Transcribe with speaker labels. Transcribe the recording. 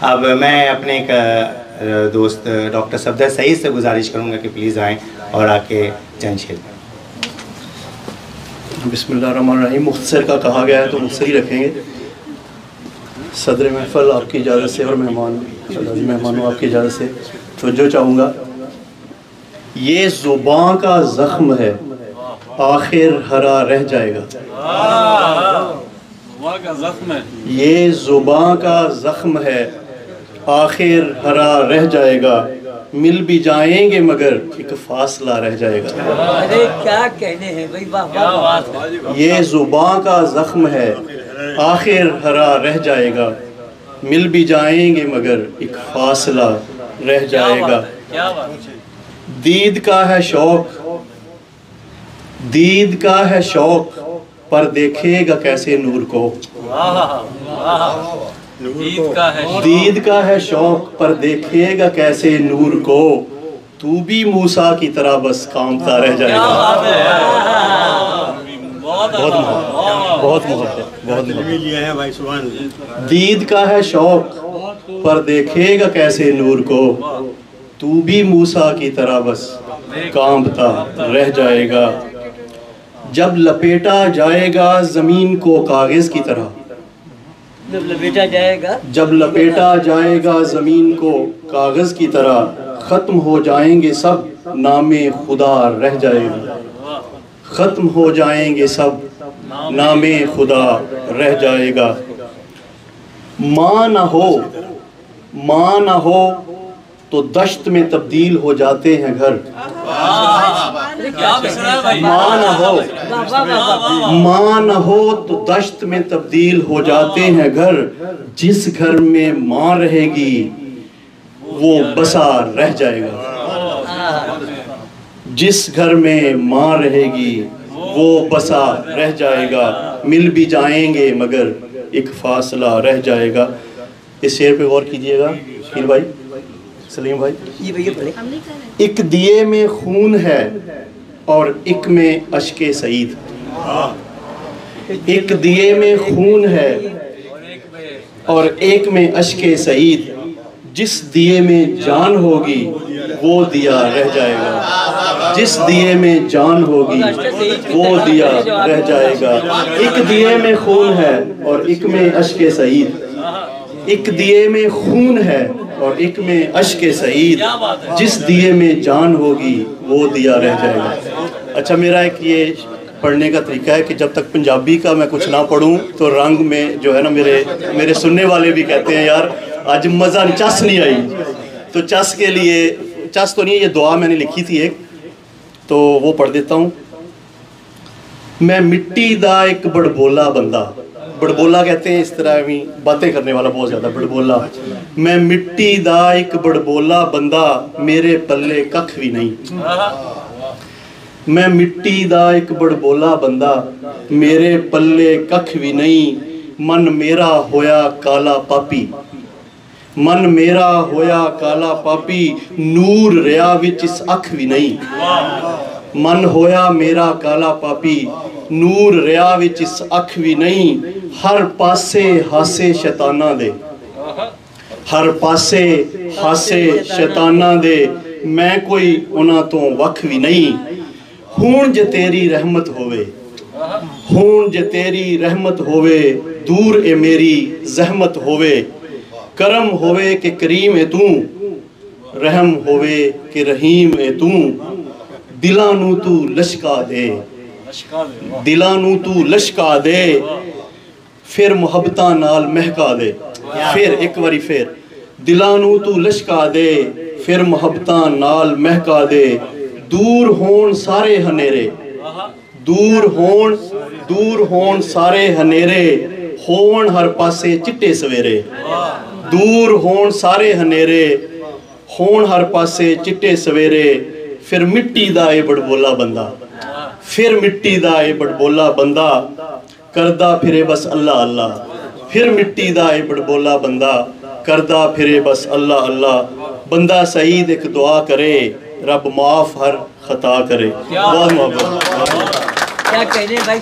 Speaker 1: اب میں اپنے ایک دوست ڈاکٹر صفدر سعید سے گزارش کروں گا کہ پلیز آئیں اور آ کے چند شعر کریں۔
Speaker 2: بسم اللہ الرحمن الرحیم۔ مختصر کا کہا گیا ہے تو مختصر ہی رکھیں گے۔ صدر محفل آپ کی اجازت سے اور مہمانوں آپ کی اجازت سے توجہ چاہوں گا۔ یہ زباں کا زخم ہے آخر ہرا رہ جائے گا۔ یہ زباں کا زخم ہے آخر ہرا رہ جائے گا، مل بھی جائیں گے مگر ایک فاصلہ رہ جائے گا۔
Speaker 3: ارے کیا کہنے ہیں بھائی، واہ۔
Speaker 2: یہ زباں کا زخم ہے آخر ہرا رہ جائے گا، مل بھی جائیں گے مگر ایک فاصلہ رہ جائے گا۔ دید کا ہے شوق، دید کا ہے شوق، پر دیکھے گا کیسے نور کو۔ دید کا ہے شوق، پر دیکھے گا کیسے نور کو، تو بھی موسیٰ کی طرح بس کامتا رہ جائے گا۔ بہت محبت۔ دید کا ہے شوق، پر دیکھے گا کیسے نور کو، تو بھی موسیٰ کی طرح بس کامتا رہ جائے گا۔ جب لپیٹا جائے گا زمین کو کاغذ کی طرح،
Speaker 3: جب لپیٹا جائے گا،
Speaker 2: جب لپیٹا جائے گا زمین کو کاغذ کی طرح، ختم ہو جائیں گے سب نام خدا رہ جائے گا۔ ختم ہو جائیں گے سب نام خدا رہ جائے گا۔ ماں نہ ہو، ماں نہ ہو تو دشت میں تبدیل ہو جاتے ہیں گھر۔ ماں نہ ہو، ماں نہ ہو تو دشت میں تبدیل ہو جاتے ہیں گھر، جس گھر میں ماں رہے گی وہ بسا رہ جائے گا۔ جس گھر میں ماں رہے گی وہ بسا رہ جائے گا، مل بھی جائیں گے مگر ایک فاصلہ رہ جائے گا۔ اس شعر پہ غور کیجئے گا شکیل بھائی، سلیم بھائی۔ ایک دیے میں خون ہے اور ایک میں اشک سعید۔ ایک دیے میں خون ہے اور ایک میں اشک سعید، جس دیے میں جان ہوگی وہ دیا رہ جائے گا۔ جس دیے میں جان ہوگی وہ دیا رہ جائے گا۔ ایک دیے میں خون ہے اور ایک میں اشک سعید، ایک دیے میں خون ہے اور ایک میں اشک سعید، جس دیے میں جان ہوگی وہ دیا رہ جائے گا۔ اچھا، میرا ایک یہ پڑھنے کا طریقہ ہے کہ جب تک پنجابی کا میں کچھ نہ پڑھوں تو رنگ میں جو ہے نا میرے سننے والے بھی کہتے ہیں یار آج مزہ چس نہیں آئی، تو چس کے لیے، چس تو نہیں، یہ دعا میں نے لکھی تھی ایک، تو وہ پڑھ دیتا ہوں۔ میں مٹی دا ایک بڑبولا بندہ، بڑبولا کہتے ہیں اس طرح بھی باتیں کرنے والا بہت زیادہ، بڑبولا۔ میں مٹی دا ایک بڑبولا بندہ، میرے پلے ککھ بھی نہیں۔ میں مٹی دا ایک بڑبولا بندہ، میرے پلے ککھ بھی نہیں، من میرا ہویا کالا پاپی، من میرا ہویا کالا پاپی، نور ریا وچ اس اکھ بھی نہیں۔ من ہویا میرا کالا پاپی، نور ریا وچ اس اکھ بھی نہیں، ہر پاسے ہاسے شیطانہ دے، ہر پاسے ہاسے شیطانہ دے، میں کوئی انہاں تو وکھ بھی نہیں۔ ہون جے تیری رحمت ہوئے، ہون جے تیری رحمت ہوئے، دور اے میری زحمت ہوئے، کرم ہوئے کہ کریم اے تو، رحم ہوئے کہ رحیم اے تو، دلانو تو لشکا دے، دلانو تو لشکا دے، پھر محبتاں نال مہکا دے۔ پھر ایک واری پھر، دلانو تو لشکا دے، پھر محبتاں نال مہکا دے، دور ہون سارے ہنیرے، دور ہون سارے ہنیرے، ہون ہر پاسے چٹے سویرے، دور ہون سارے ہنیرے، ہون ہر پاسے چٹے سویرے، پھر مٹی دا اے بڑبولا بندہ، پھر مٹی دا اے بڑبولا بندہ، کردہ پھرے بس اللہ اللہ، پھر مٹی دا اے بڑبولا بندہ، کردہ پھرے بس اللہ اللہ، بندہ سعید ایک دعا کرے، رب معاف ہر خطا کرے۔ بہت محبت،
Speaker 3: کیا کہنے بھائی،